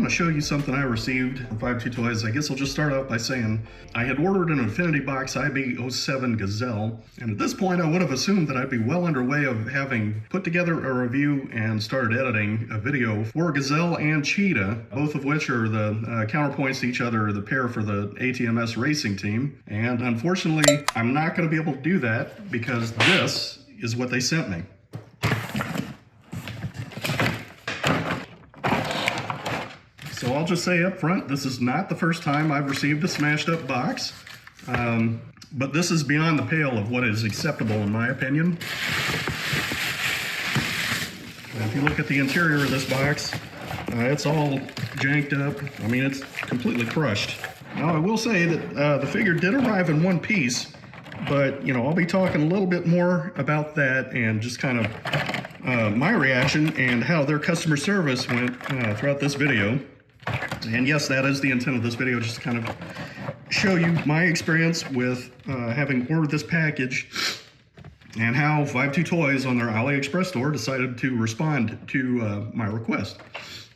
going to show you something I received from 52Toys. I guess I'll just start out by saying I had ordered an Infinity Box IB-07 Gazelle, and at this point I would have assumed that I'd be well underway of having put together a review and started editing a video for Gazelle and Cheetah, both of which are the counterpoints to each other, the pair for the ATMS racing team. And unfortunately, I'm not going to be able to do that because this is what they sent me. So I'll just say up front, this is not the first time I've received a smashed up box, but this is beyond the pale of what is acceptable in my opinion. And if you look at the interior of this box, it's all janked up. I mean, it's completely crushed. Now I will say that the figure did arrive in one piece, but you know, I'll be talking a little bit more about that and just kind of my reaction and how their customer service went throughout this video. And yes, that is the intent of this video, just to kind of show you my experience with having ordered this package and how 52Toys on their AliExpress store decided to respond to my request.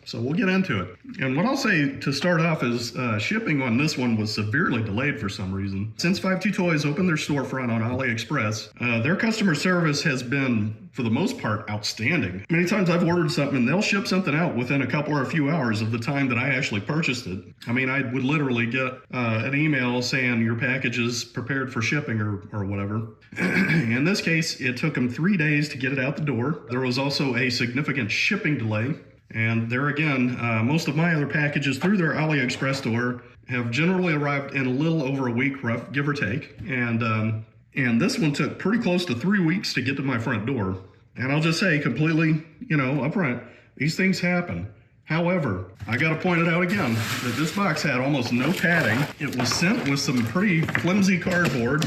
So we'll get into it. And what I'll say to start off is shipping on this one was severely delayed for some reason. Since 52Toys opened their storefront on AliExpress, their customer service has been, for the most part, outstanding. Many times I've ordered something and they'll ship something out within a couple or a few hours of the time that I actually purchased it. I mean, I would literally get an email saying your package is prepared for shipping or whatever. In this case, it took them 3 days to get it out the door. There was also a significant shipping delay. And there again, most of my other packages through their AliExpress store have generally arrived in a little over a week, rough, give or take. And this one took pretty close to 3 weeks to get to my front door. And I'll just say completely, you know, upfront, these things happen. However, I got to point it out again that this box had almost no padding. It was sent with some pretty flimsy cardboard.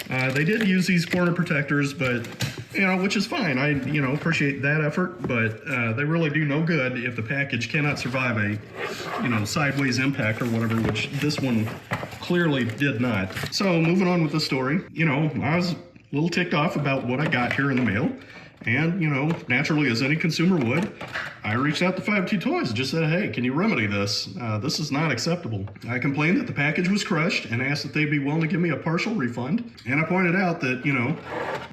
They did use these corner protectors, but you know, which is fine. I, you know, appreciate that effort, but they really do no good if the package cannot survive a, you know, sideways impact or whatever, which this one clearly did not. So moving on with the story, you know, I was a little ticked off about what I got here in the mail. And, you know, naturally, as any consumer would, I reached out to 52Toys and just said, hey, can you remedy this? This is not acceptable. I complained that the package was crushed and asked that they'd be willing to give me a partial refund. And I pointed out that, you know,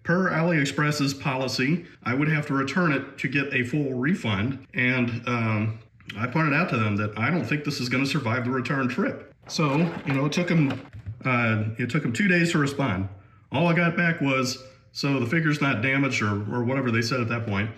per AliExpress's policy, I would have to return it to get a full refund. And I pointed out to them that I don't think this is going to survive the return trip. So, you know, it took them 2 days to respond. All I got back was, so the figure's not damaged or whatever they said at that point.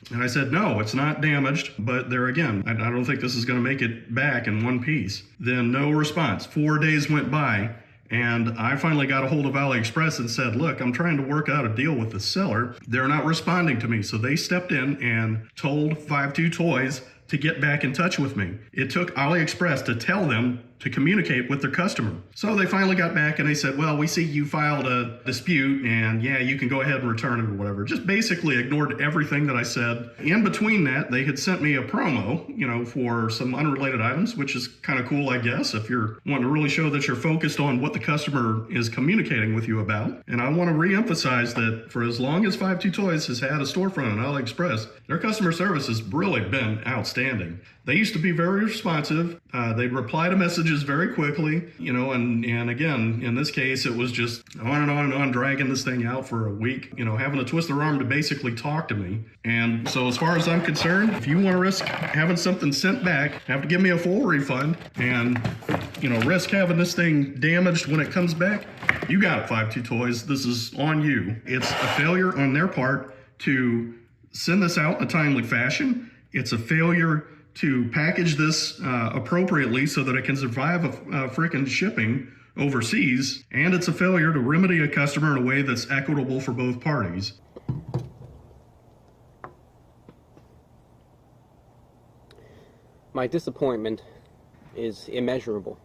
And I said, no, it's not damaged, but there again, I don't think this is going to make it back in one piece. Then no response. 4 days went by, and I finally got a hold of AliExpress and said, look, I'm trying to work out a deal with the seller. They're not responding to me. So they stepped in and told 52Toys to get back in touch with me. It took AliExpress to tell them to communicate with their customer. So they finally got back and they said, well, we see you filed a dispute and yeah, you can go ahead and return it or whatever. Just basically ignored everything that I said. In between that, they had sent me a promo, you know, for some unrelated items, which is kind of cool, I guess, if you're wanting to really show that you're focused on what the customer is communicating with you about. And I want to reemphasize that for as long as 52Toys has had a storefront on AliExpress, their customer service has really been outstanding. They used to be very responsive. They'd reply to messages very quickly, you know, and again, in this case, it was just on and on and on, dragging this thing out for a week, you know, having to twist their arm to basically talk to me. And so as far as I'm concerned, if you want to risk having something sent back, have to give me a full refund and, you know, risk having this thing damaged when it comes back, you got it, 52Toys. This is on you. It's a failure on their part to send this out in a timely fashion. It's a failure to package this appropriately so that it can survive a frickin' shipping overseas, and it's a failure to remedy a customer in a way that's equitable for both parties. My disappointment is immeasurable,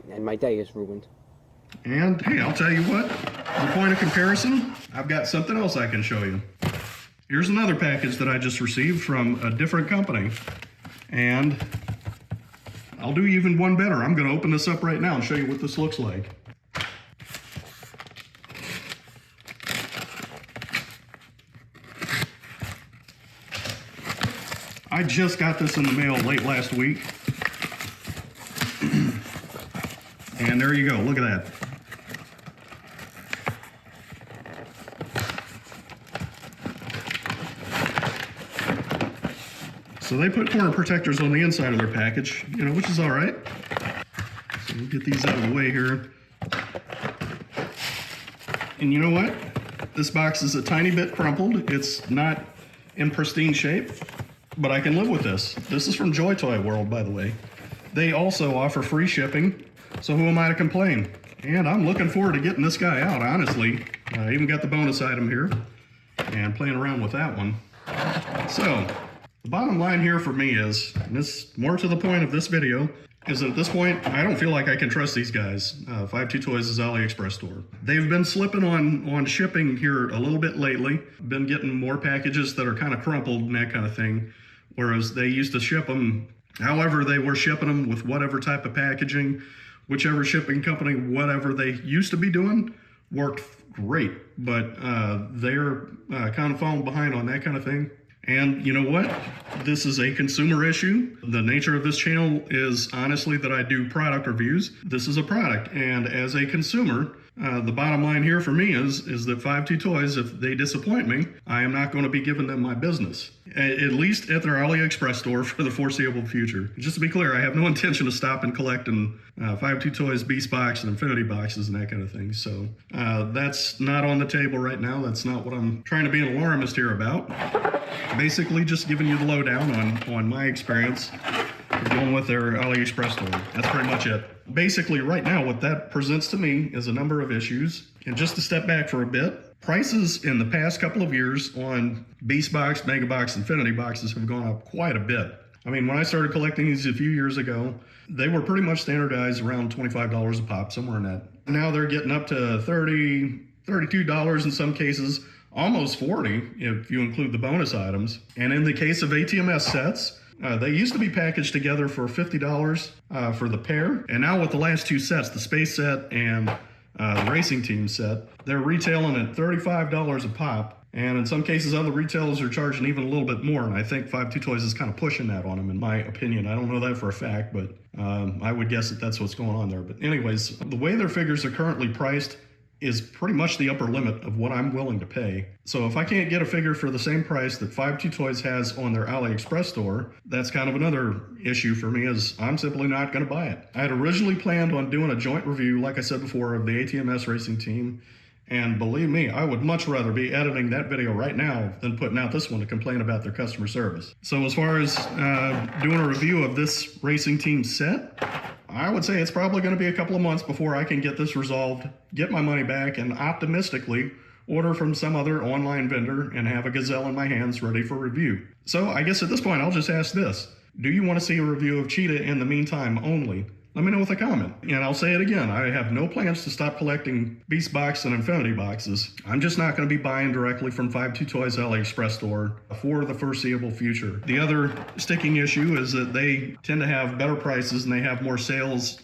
and my day is ruined. And hey, I'll tell you what, for point of comparison, I've got something else I can show you. Here's another package that I just received from a different company, and I'll do even one better. I'm going to open this up right now and show you what this looks like. I just got this in the mail late last week. And there you go, look at that. So they put corner protectors on the inside of their package, you know, which is all right. So we'll get these out of the way here. And you know what? This box is a tiny bit crumpled. It's not in pristine shape, but I can live with this. This is from Joy Toy World, by the way. They also offer free shipping, so who am I to complain? And I'm looking forward to getting this guy out, honestly. I even got the bonus item here and playing around with that one. So, the bottom line here for me is, and this more to the point of this video, is that at this point, I don't feel like I can trust these guys. 52Toys AliExpress store. They've been slipping on shipping here a little bit lately. Been getting more packages that are kind of crumpled and that kind of thing. Whereas they used to ship them, however they were shipping them with whatever type of packaging, whichever shipping company, whatever they used to be doing, worked great. But they're kind of falling behind on that kind of thing. And you know what? This is a consumer issue. The nature of this channel is honestly that I do product reviews. This is a product, and as a consumer, the bottom line here for me is that 52Toys, if they disappoint me, I am not going to be giving them my business, at least at their AliExpress store for the foreseeable future. Just to be clear, I have no intention of stopping collecting 52Toys Beast Box and Infinity Boxes and that kind of thing. So that's not on the table right now. That's not what I'm trying to be an alarmist here about. Basically just giving you the lowdown on my experience dealing with their AliExpress store. That's pretty much it. Basically right now what that presents to me is a number of issues. And just to step back for a bit, prices in the past couple of years on Beast Box, Mega Box, Infinity Boxes have gone up quite a bit. I mean, when I started collecting these a few years ago, they were pretty much standardized around $25 a pop, somewhere in that. Now they're getting up to $30, $32 in some cases, almost $40 if you include the bonus items. And in the case of ATMS sets, they used to be packaged together for $50 for the pair. And now with the last two sets, the Space set and the Racing Team set, they're retailing at $35 a pop. And in some cases, other retailers are charging even a little bit more. And I think 52Toys is kind of pushing that on them, in my opinion. I don't know that for a fact, but I would guess that that's what's going on there. But anyways, the way their figures are currently priced is pretty much the upper limit of what I'm willing to pay. So if I can't get a figure for the same price that 52Toys has on their AliExpress store, that's kind of another issue for me, is I'm simply not going to buy it. I had originally planned on doing a joint review, like I said before, of the ATMS Racing Team. And believe me, I would much rather be editing that video right now than putting out this one to complain about their customer service. So as far as doing a review of this Racing Team set, I would say it's probably going to be a couple of months before I can get this resolved, get my money back, and optimistically order from some other online vendor and have a Gazelle in my hands ready for review. So I guess at this point, I'll just ask this. Do you want to see a review of Cheetah in the meantime only? Let me know with a comment. And I'll say it again, I have no plans to stop collecting Beast Box and Infinity Boxes. I'm just not going to be buying directly from 52Toys AliExpress store for the foreseeable future. The other sticking issue is that they tend to have better prices and they have more sales.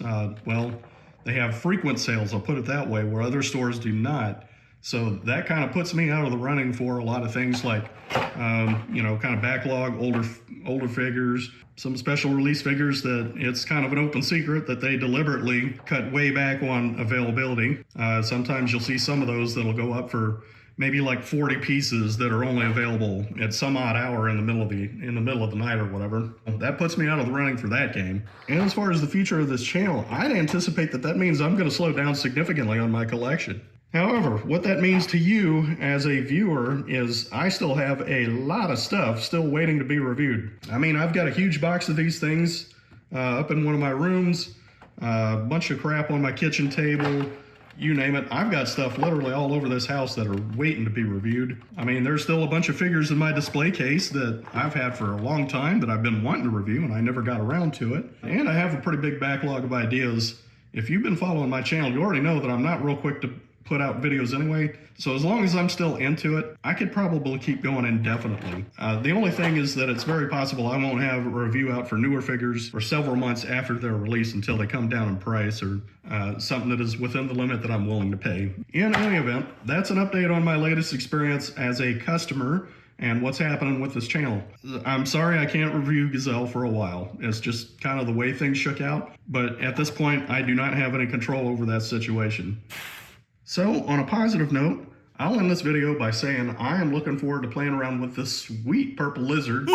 They have frequent sales, I'll put it that way, where other stores do not. So that kind of puts me out of the running for a lot of things like, kind of backlog, older figures, some special release figures that it's kind of an open secret that they deliberately cut way back on availability. Sometimes you'll see some of those that'll go up for maybe like 40 pieces that are only available at some odd hour in the middle of the night or whatever. That puts me out of the running for that game. And as far as the future of this channel, I'd anticipate that means I'm going to slow down significantly on my collection. However, what that means to you as a viewer is I still have a lot of stuff still waiting to be reviewed. I mean, I've got a huge box of these things up in one of my rooms, a bunch of crap on my kitchen table, you name it. I've got stuff literally all over this house that are waiting to be reviewed. I mean, there's still a bunch of figures in my display case that I've had for a long time that I've been wanting to review and I never got around to it. And I have a pretty big backlog of ideas. If you've been following my channel, you already know that I'm not real quick to put out videos anyway. So as long as I'm still into it, I could probably keep going indefinitely. The only thing is that it's very possible I won't have a review out for newer figures for several months after they're released until they come down in price or something that is within the limit that I'm willing to pay. In any event, that's an update on my latest experience as a customer and what's happening with this channel. I'm sorry I can't review Gazelle for a while. It's just kind of the way things shook out, but at this point, I do not have any control over that situation. So, on a positive note, I'll end this video by saying I am looking forward to playing around with this sweet purple lizard,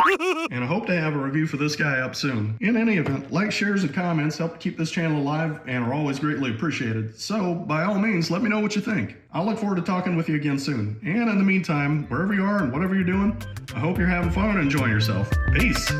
and I hope to have a review for this guy up soon. In any event, likes, shares, and comments help keep this channel alive and are always greatly appreciated. So, by all means, let me know what you think. I'll look forward to talking with you again soon. And in the meantime, wherever you are and whatever you're doing, I hope you're having fun and enjoying yourself. Peace!